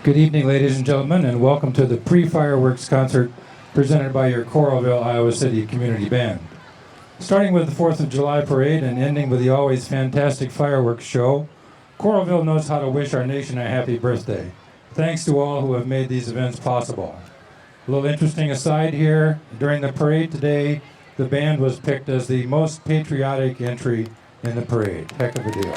Good evening, ladies and gentlemen, and welcome to the pre-fireworks concert presented by your Coralville, Iowa City Community Band. Starting with the 4th of July parade and ending with the always fantastic fireworks show, Coralville knows how to wish our nation a happy birthday. Thanks to all who have made these events possible. A little interesting aside here, during the parade today, the band was picked as the most patriotic entry in the parade. Heck of a deal.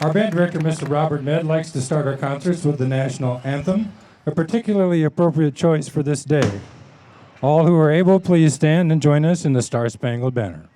Our band director, Mr. Robert Med, likes to start our concerts with the national anthem, a particularly appropriate choice for this day. All who are able, please stand and join us in the Star-Spangled Banner.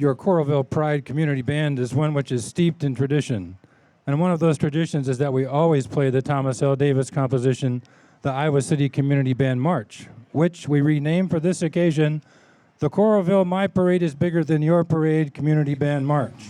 Your Coralville Pride Community Band is one which is steeped in tradition. And one of those traditions is that we always play the Thomas L. Davis composition, the Iowa City Community Band March, which we renamed for this occasion, the Coralville My Parade is Bigger Than Your Parade Community Band March.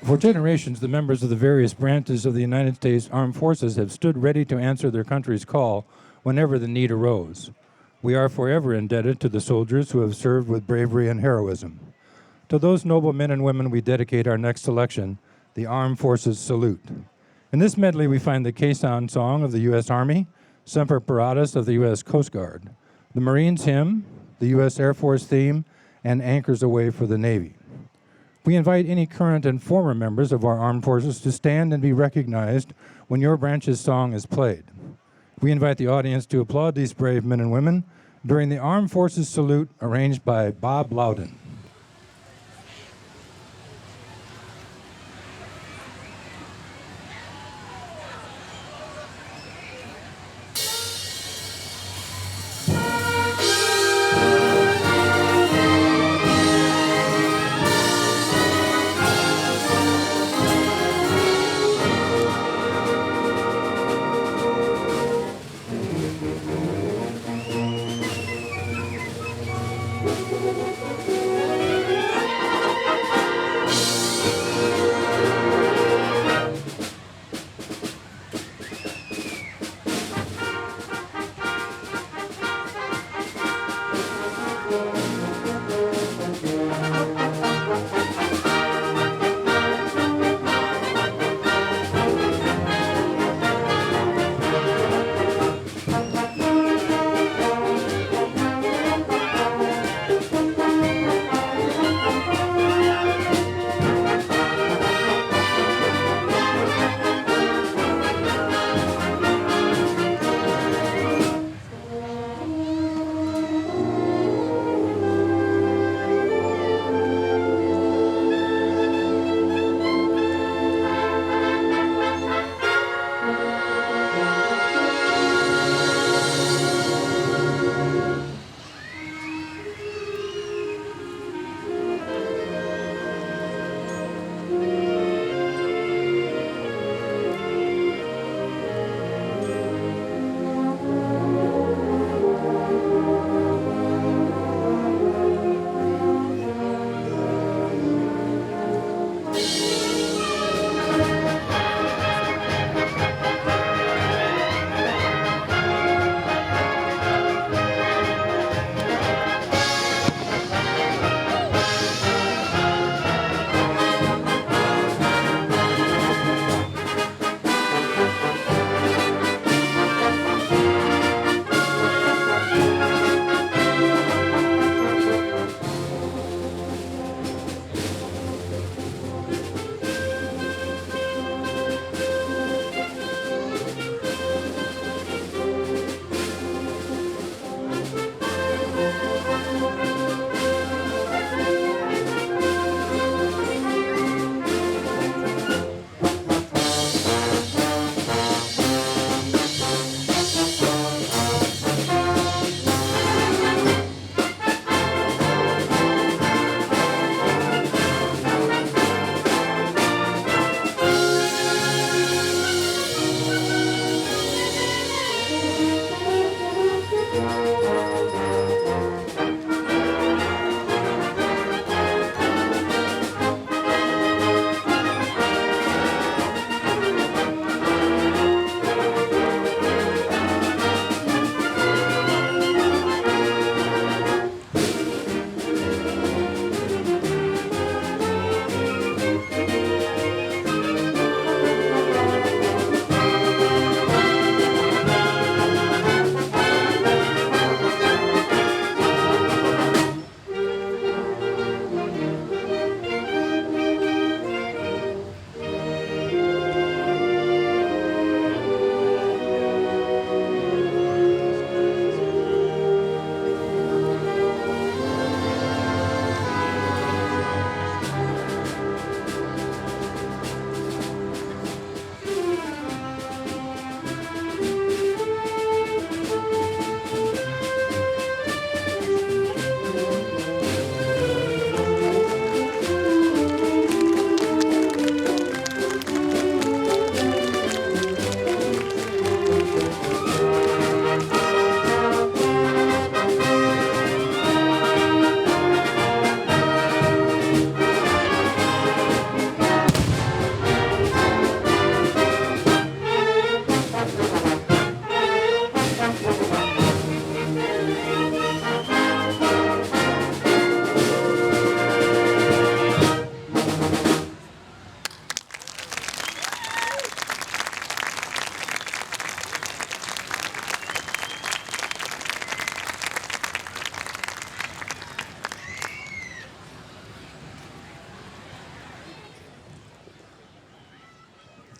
For generations, the members of the various branches of the United States Armed Forces have stood ready to answer their country's call whenever the need arose. We are forever indebted to the soldiers who have served with bravery and heroism. To those noble men and women we dedicate our next selection, the Armed Forces Salute. In this medley, we find the Quezon Song of the U.S. Army, Semper Paratus of the U.S. Coast Guard, the Marines Hymn, the U.S. Air Force theme, and Anchors Aweigh for the Navy. We invite any current and former members of our armed forces to stand and be recognized when your branch's song is played. We invite the audience to applaud these brave men and women during the Armed Forces Salute arranged by Bob Loudon.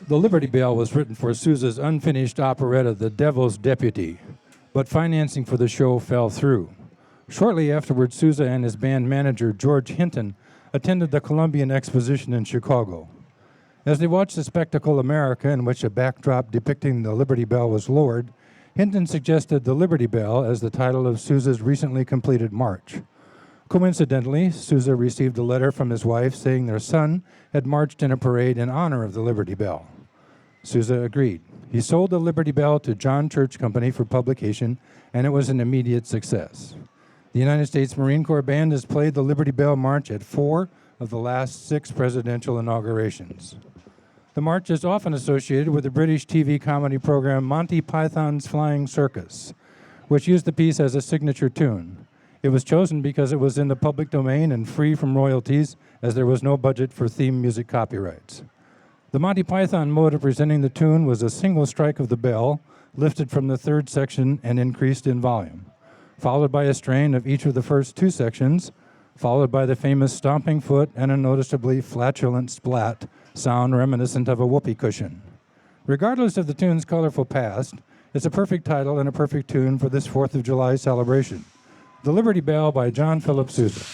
The Liberty Bell was written for Sousa's unfinished operetta, The Devil's Deputy, but financing for the show fell through. Shortly afterwards, Sousa and his band manager, George Hinton, attended the Columbian Exposition in Chicago. As they watched the spectacle America, in which a backdrop depicting the Liberty Bell was lowered, Hinton suggested the Liberty Bell as the title of Sousa's recently completed march. Coincidentally, Sousa received a letter from his wife saying their son had marched in a parade in honor of the Liberty Bell. Sousa agreed. He sold the Liberty Bell to John Church Company for publication, and it was an immediate success. The United States Marine Corps Band has played the Liberty Bell March at 4 of the last 6 presidential inaugurations. The march is often associated with the British TV comedy program Monty Python's Flying Circus, which used the piece as a signature tune. It was chosen because it was in the public domain and free from royalties, as there was no budget for theme music copyrights. The Monty Python mode of presenting the tune was a single strike of the bell, lifted from the third section and increased in volume, followed by a strain of each of the first 2 sections, followed by the famous stomping foot and a noticeably flatulent splat sound reminiscent of a whoopee cushion. Regardless of the tune's colorful past, it's a perfect title and a perfect tune for this 4th of July celebration. The Liberty Bell by John Philip Sousa.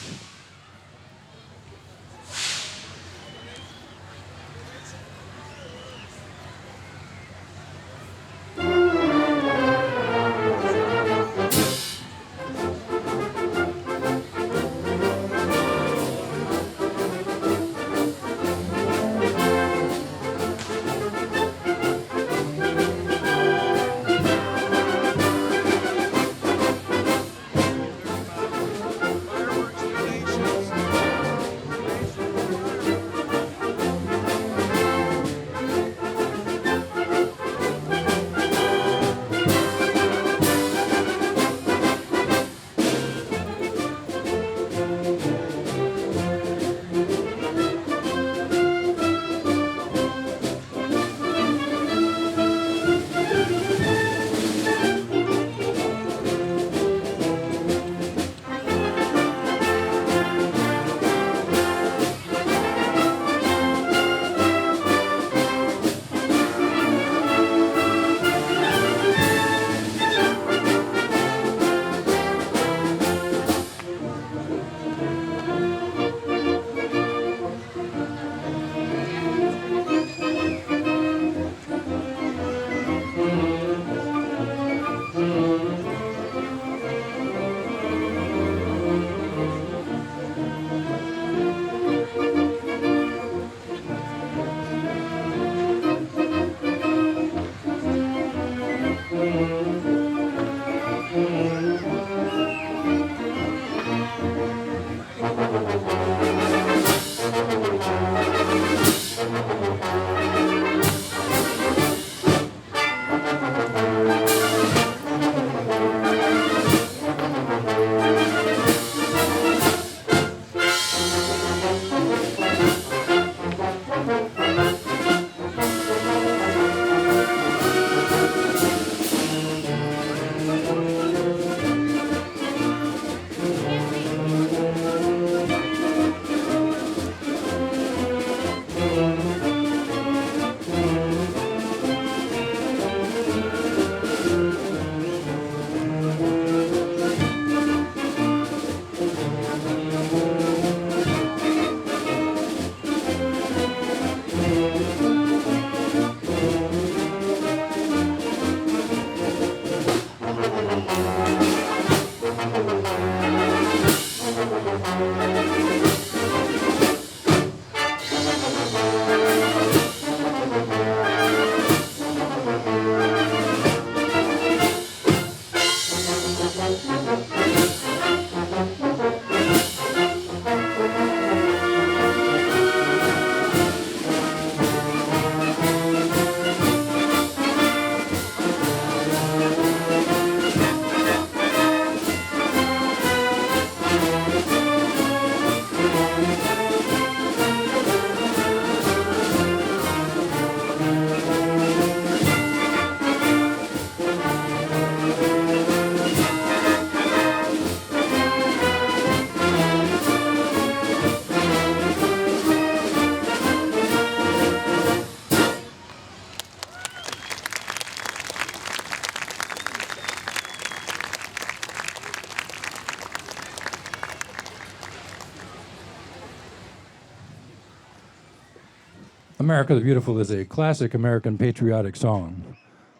America the Beautiful is a classic American patriotic song.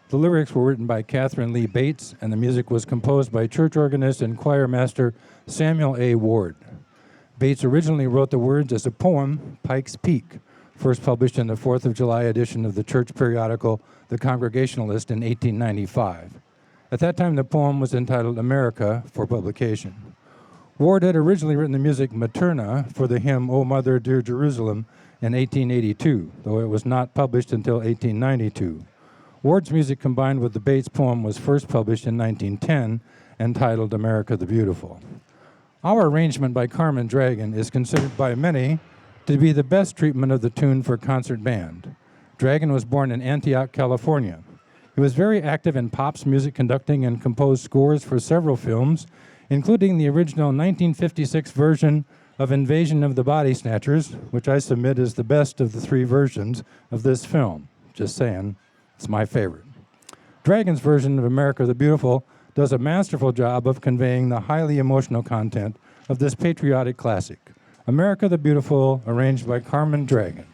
The lyrics were written by Catherine Lee Bates, and the music was composed by church organist and choir master Samuel A. Ward. Bates originally wrote the words as a poem, Pike's Peak, first published in the 4th of July edition of the church periodical The Congregationalist in 1895. At that time, the poem was entitled America for publication. Ward had originally written the music Materna for the hymn O Mother, Dear Jerusalem in 1882, though it was not published until 1892. Ward's music combined with the Bates poem was first published in 1910, entitled America the Beautiful. Our arrangement by Carmen Dragon is considered by many to be the best treatment of the tune for concert band. Dragon was born in Antioch, California. He was very active in Pop's music conducting and composed scores for several films, including the original 1956 version of Invasion of the Body Snatchers, which I submit is the best of the three versions of this film. Just saying, it's my favorite. Dragon's version of America the Beautiful does a masterful job of conveying the highly emotional content of this patriotic classic. America the Beautiful, arranged by Carmen Dragon.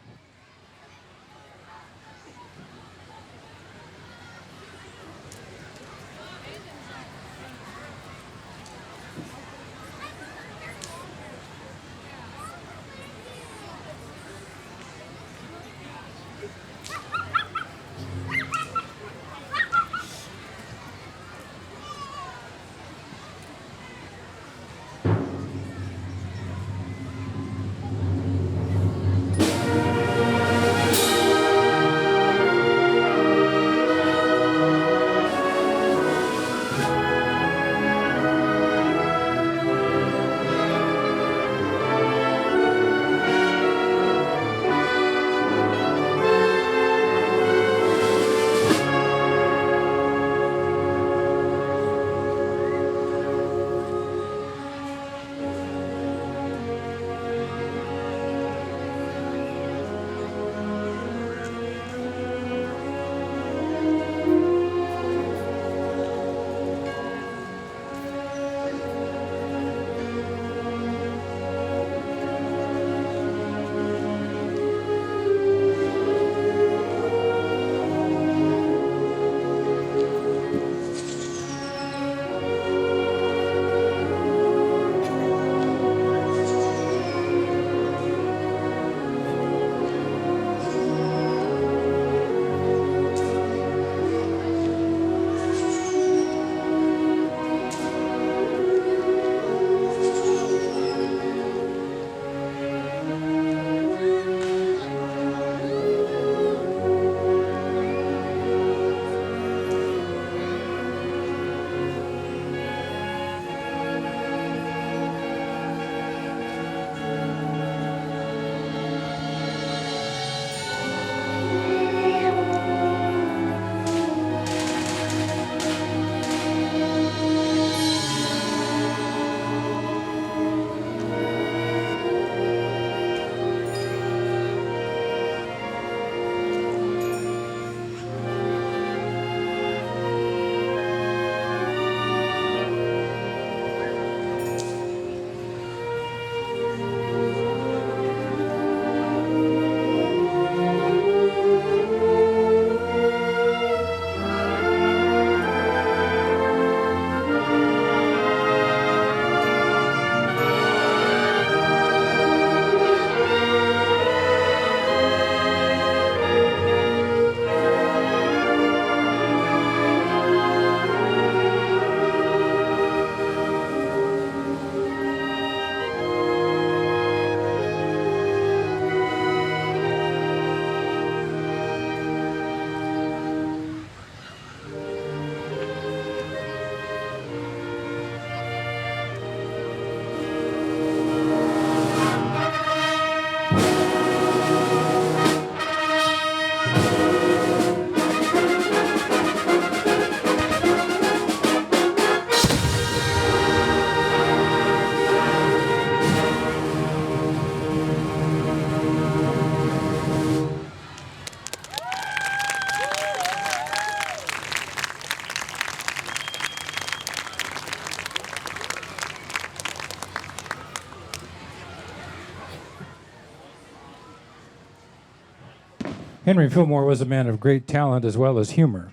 Henry Fillmore was a man of great talent as well as humor.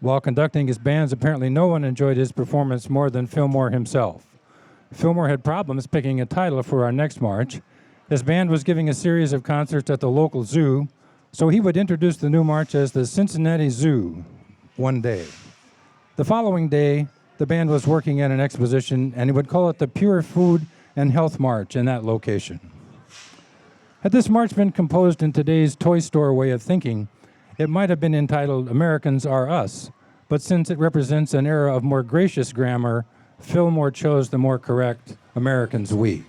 While conducting his bands, apparently no one enjoyed his performance more than Fillmore himself. Fillmore had problems picking a title for our next march. His band was giving a series of concerts at the local zoo, so he would introduce the new march as the Cincinnati Zoo one day. The following day, the band was working at an exposition, and he would call it the Pure Food and Health March in that location. Had this march been composed in today's toy store way of thinking, it might have been entitled Americans Are Us, but since it represents an era of more gracious grammar, Fillmore chose the more correct Americans We.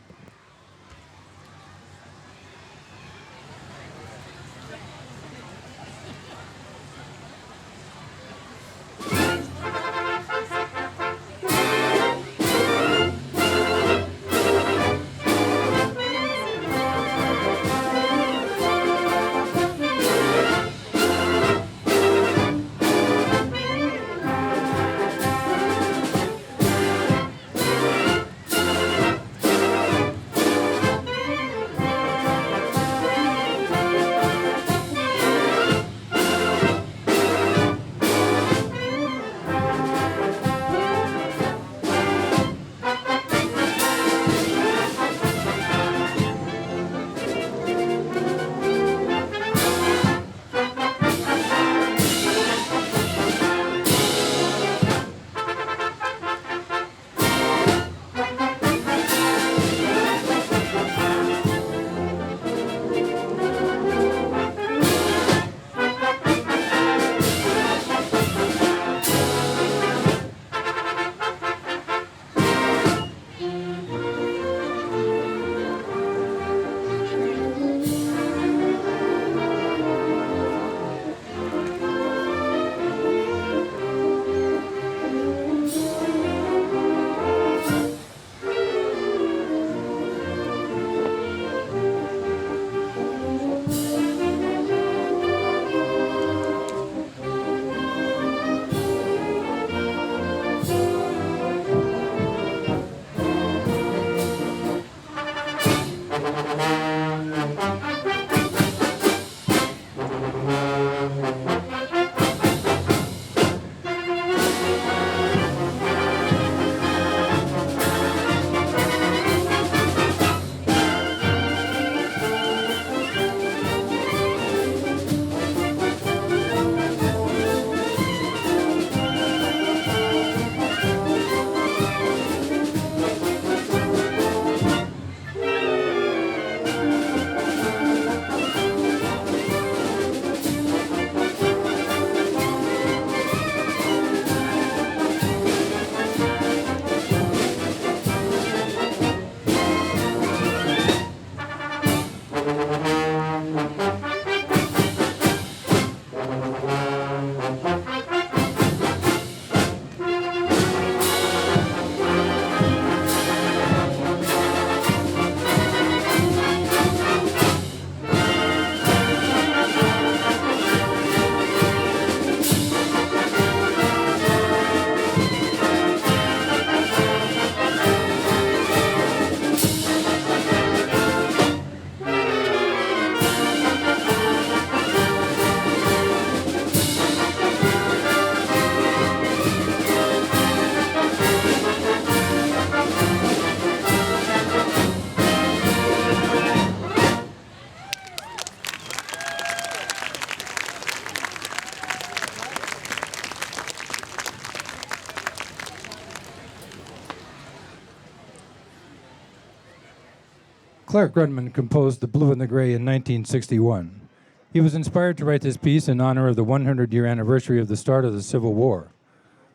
Clark Grunman composed The Blue and the Gray in 1961. He was inspired to write this piece in honor of the 100-year anniversary of the start of the Civil War.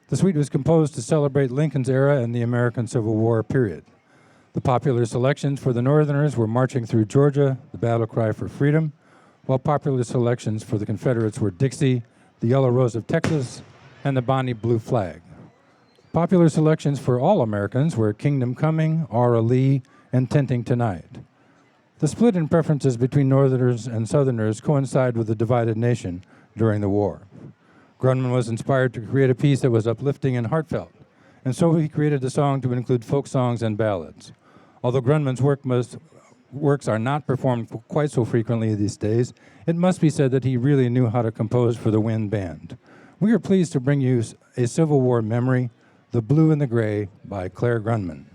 The suite was composed to celebrate Lincoln's era and the American Civil War period. The popular selections for the Northerners were Marching Through Georgia, the Battle Cry for Freedom, while popular selections for the Confederates were Dixie, the Yellow Rose of Texas, and the Bonnie Blue Flag. Popular selections for all Americans were Kingdom Coming, Aura Lee, and Tenting Tonight. The split in preferences between Northerners and Southerners coincide with the divided nation during the war. Grunman was inspired to create a piece that was uplifting and heartfelt, and so he created a song to include folk songs and ballads. Although Grunman's work works are not performed quite so frequently these days, it must be said that he really knew how to compose for the wind band. We are pleased to bring you a Civil War memory, The Blue and the Gray by Claire Grunman.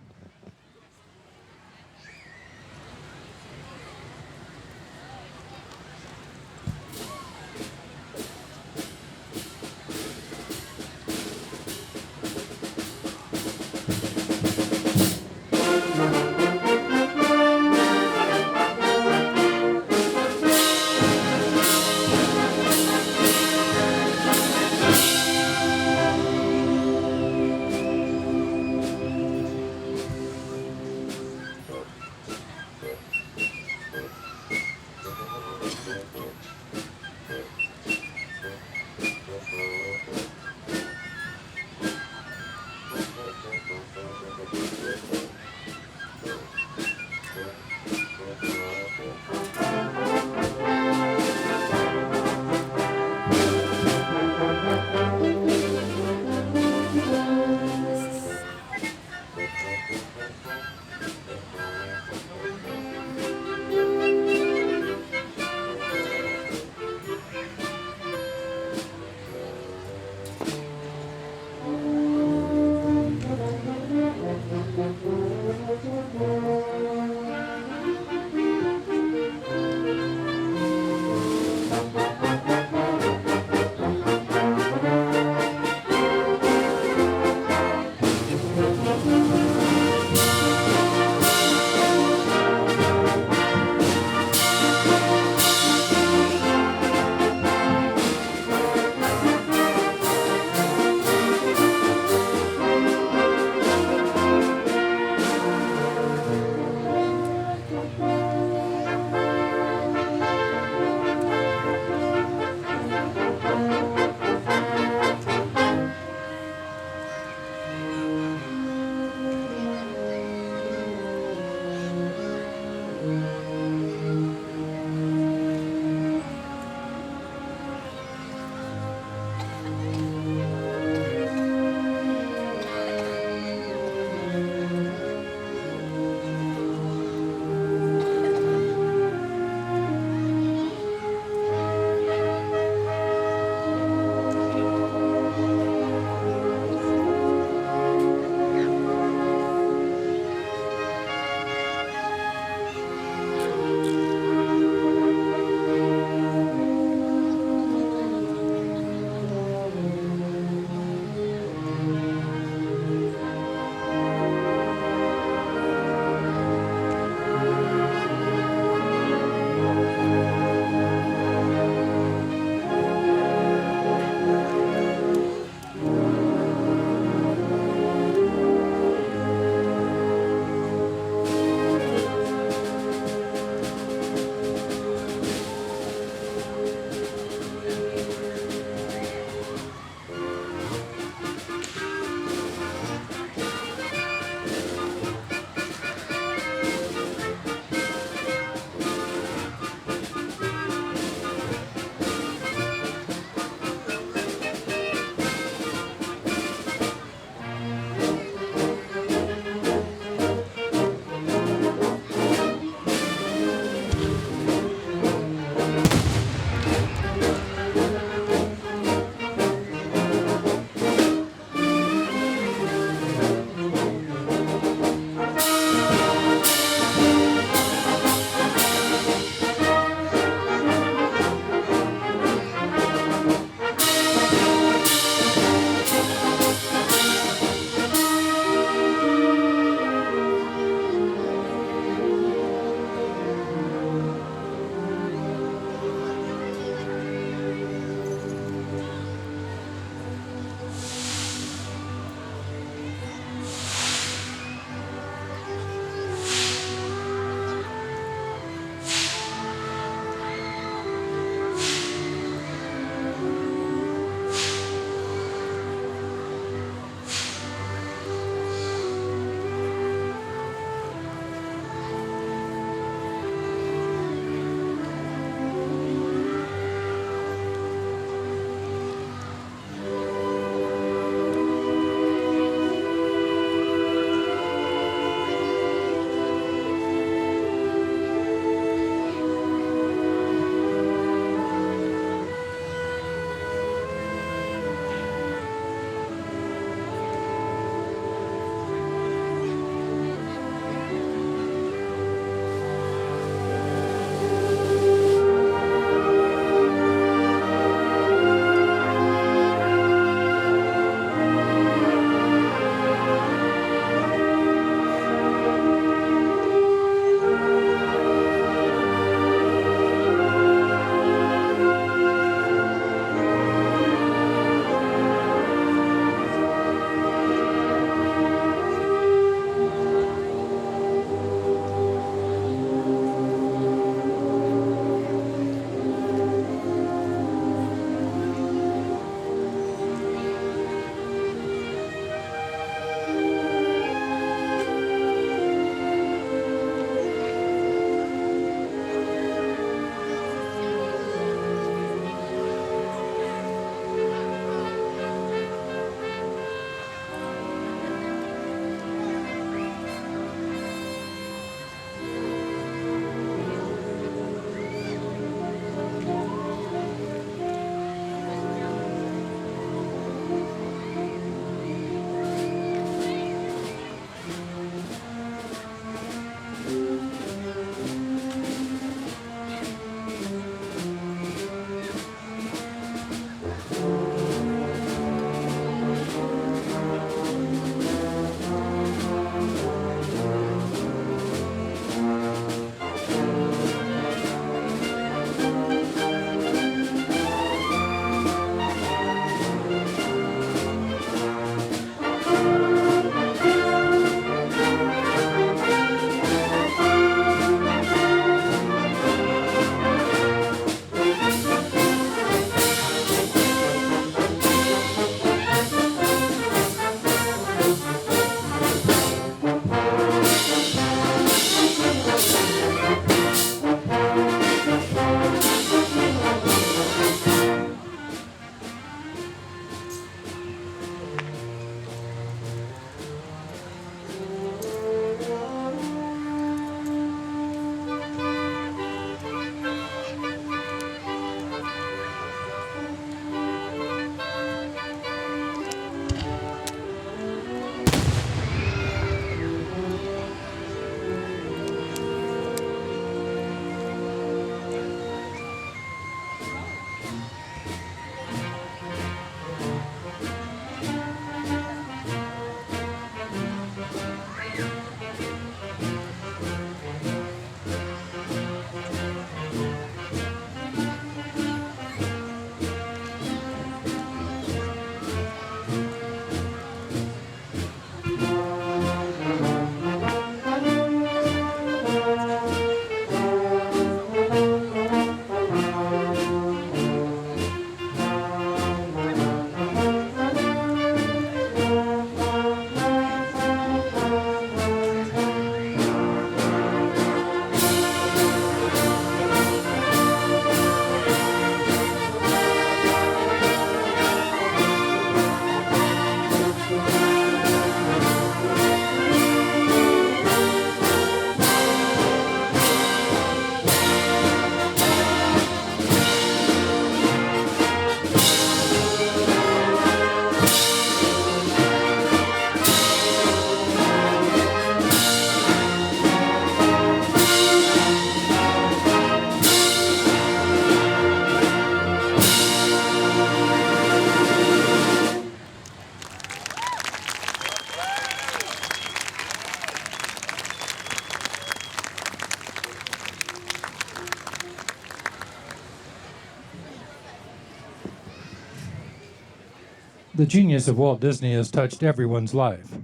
The genius of Walt Disney has touched everyone's life.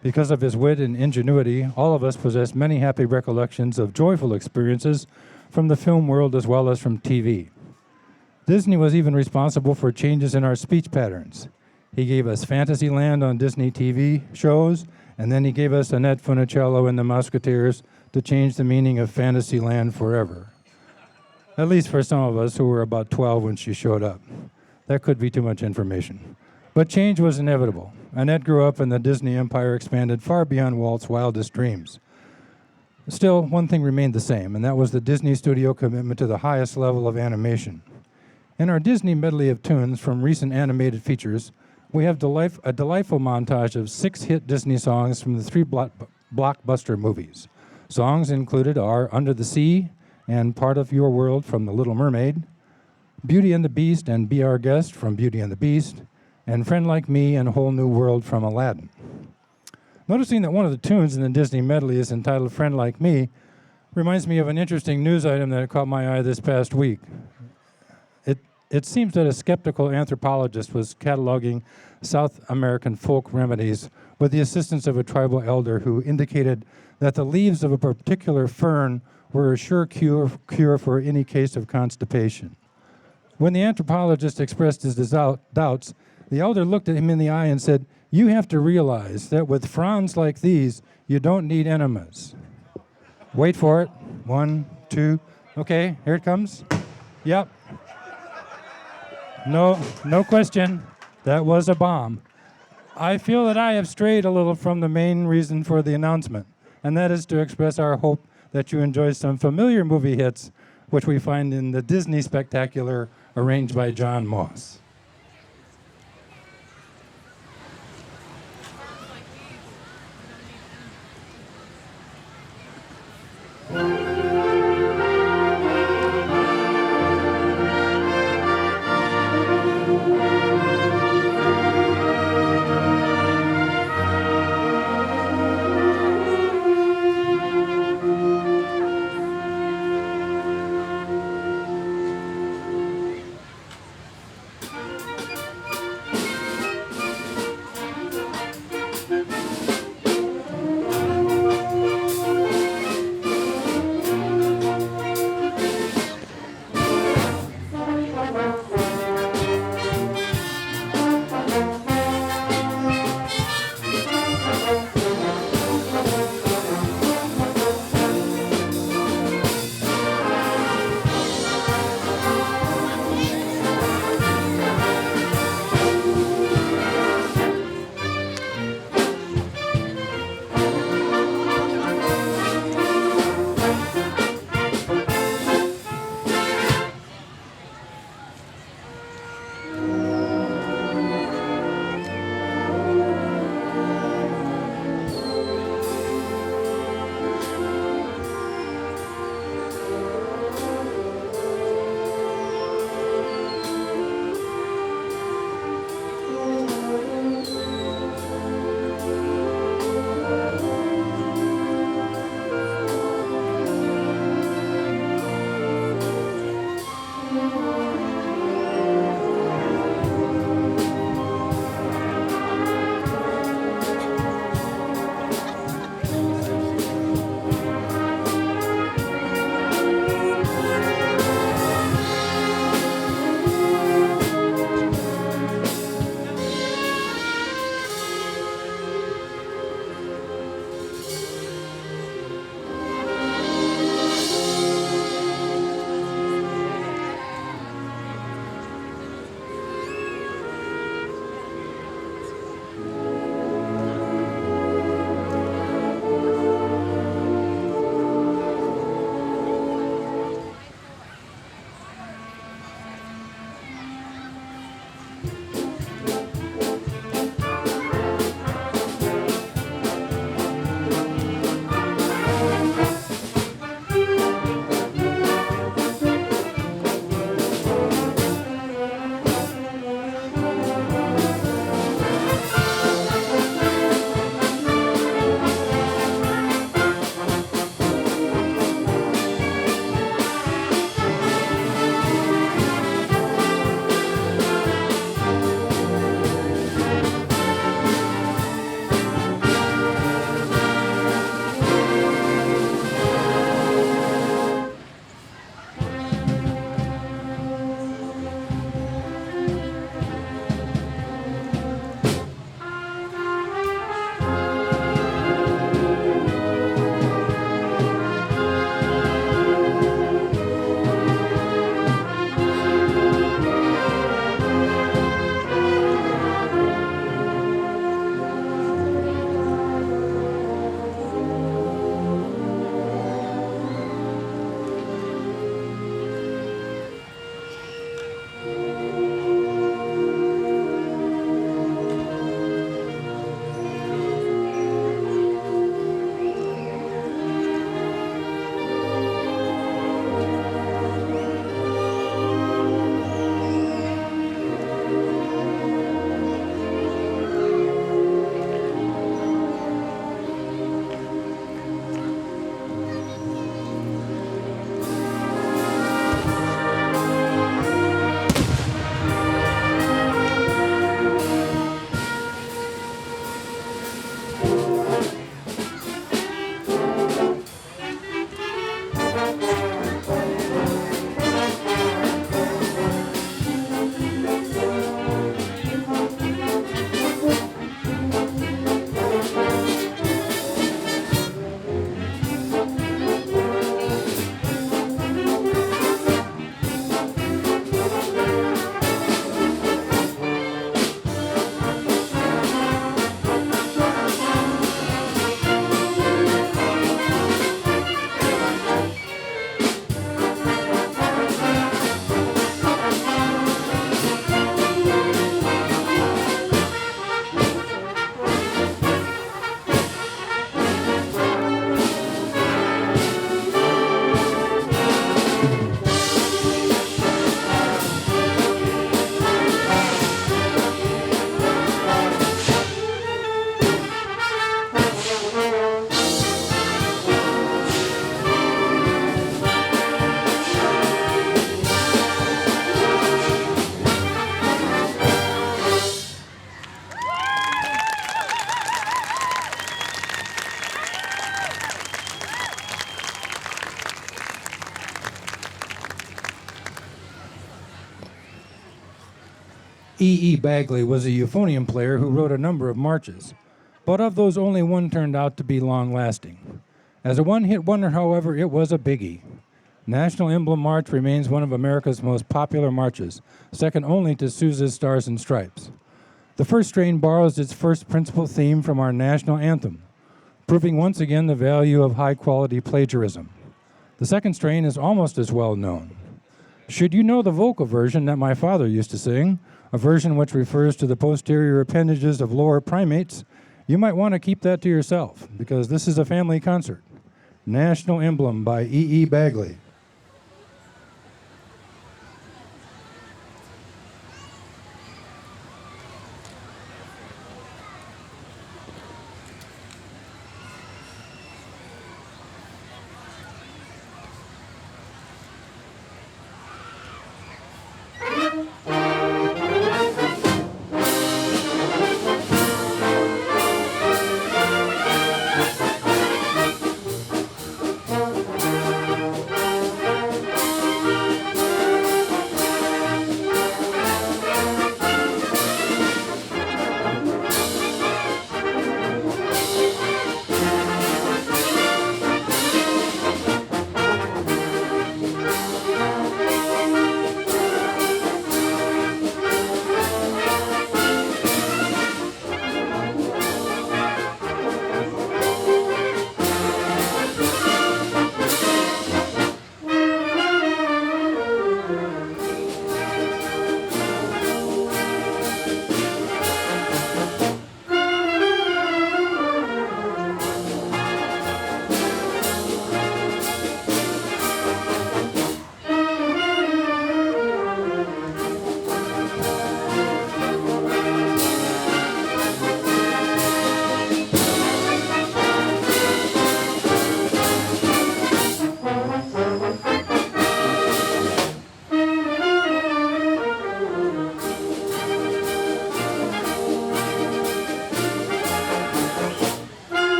Because of his wit and ingenuity, all of us possess many happy recollections of joyful experiences from the film world as well as from TV. Disney was even responsible for changes in our speech patterns. He gave us Fantasyland on Disney TV shows, and then he gave us Annette Funicello and the Musketeers to change the meaning of Fantasyland forever. At least for some of us who were about 12 when she showed up. That could be too much information. But change was inevitable. Annette grew up and the Disney empire expanded far beyond Walt's wildest dreams. Still, one thing remained the same, and that was the Disney studio commitment to the highest level of animation. In our Disney medley of tunes from recent animated features, we have a delightful montage of 6 hit Disney songs from the 3 blockbuster movies. Songs included are Under the Sea and Part of Your World from The Little Mermaid, Beauty and the Beast and Be Our Guest from Beauty and the Beast, and Friend Like Me and Whole New World from Aladdin. Noticing that one of the tunes in the Disney medley is entitled Friend Like Me reminds me of an interesting news item that caught my eye this past week. It seems that a skeptical anthropologist was cataloging South American folk remedies with the assistance of a tribal elder who indicated that the leaves of a particular fern were a sure cure for any case of constipation. When the anthropologist expressed his doubts, the elder looked at him in the eye and said, "You have to realize that with fronds like these, you don't need enemas." Wait for it. 1, 2. Okay, here it comes. Yep. No question. That was a bomb. I feel that I have strayed a little from the main reason for the announcement, and that is to express our hope that you enjoy some familiar movie hits, which we find in the Disney Spectacular arranged by John Moss. E. Bagley was a euphonium player who wrote a number of marches, but of those only one turned out to be long-lasting. As a one-hit wonder, however, it was a biggie. National Emblem March remains one of America's most popular marches, second only to Sousa's Stars and Stripes. The first strain borrows its first principal theme from our national anthem, proving once again the value of high-quality plagiarism. The second strain is almost as well known. Should you know the vocal version that my father used to sing, a version which refers to the posterior appendages of lower primates, you might want to keep that to yourself, because this is a family concert. National Emblem by E. Bagley.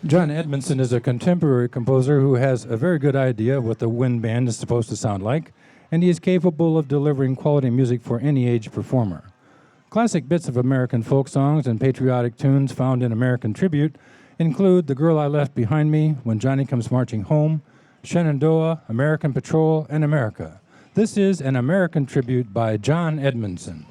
John Edmondson is a contemporary composer who has a very good idea of what the wind band is supposed to sound like, and he is capable of delivering quality music for any age performer. Classic bits of American folk songs and patriotic tunes found in American Tribute include The Girl I Left Behind Me, When Johnny Comes Marching Home, Shenandoah, American Patrol, and America. This is an American Tribute by John Edmondson.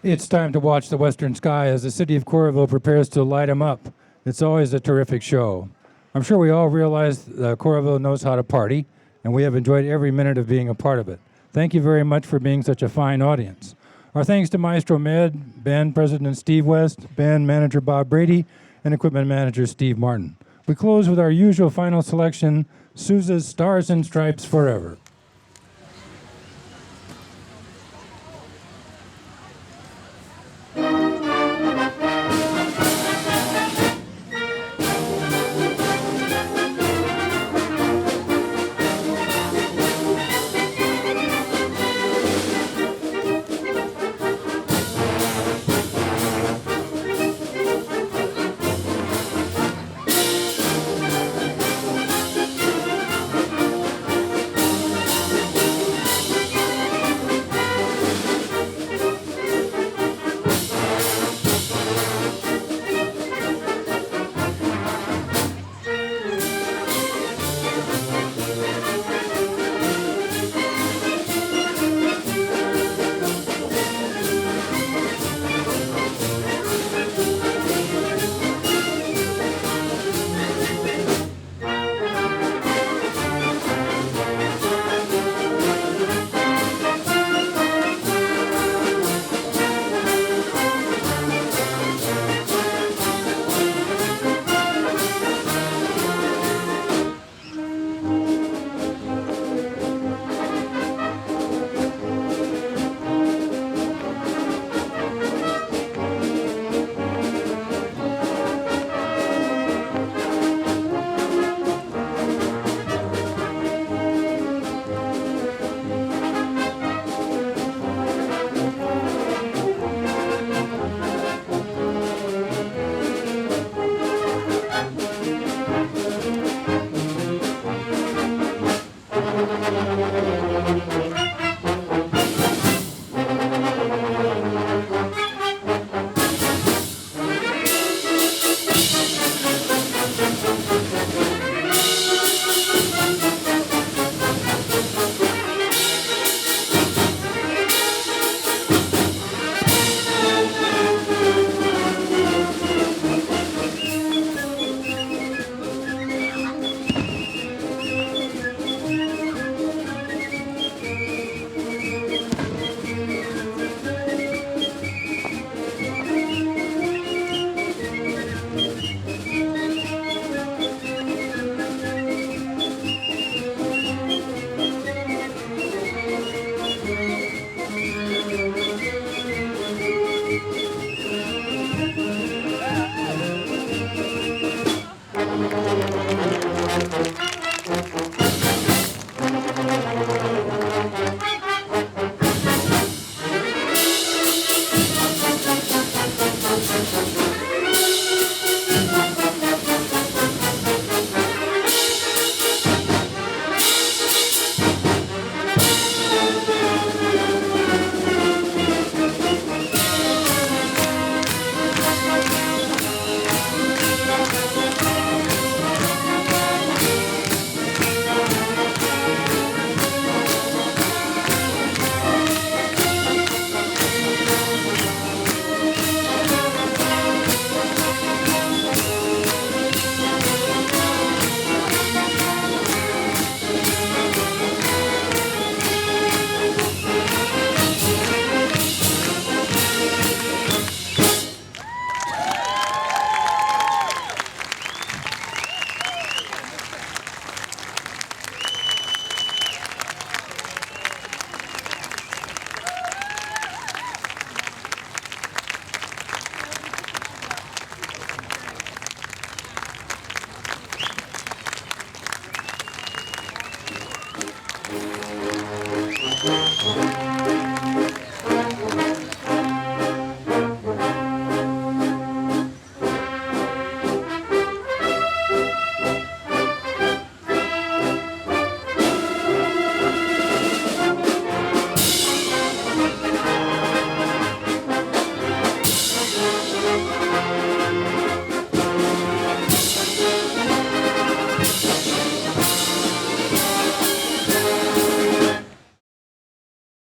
It's time to watch the western sky as the city of Coralville prepares to light them up. It's always a terrific show. I'm sure we all realize Coralville knows how to party, and we have enjoyed every minute of being a part of it. Thank you very much for being such a fine audience. Our thanks to Maestro Med, band president Steve West, band manager Bob Brady, and equipment manager Steve Martin. We close with our usual final selection, Sousa's Stars and Stripes Forever.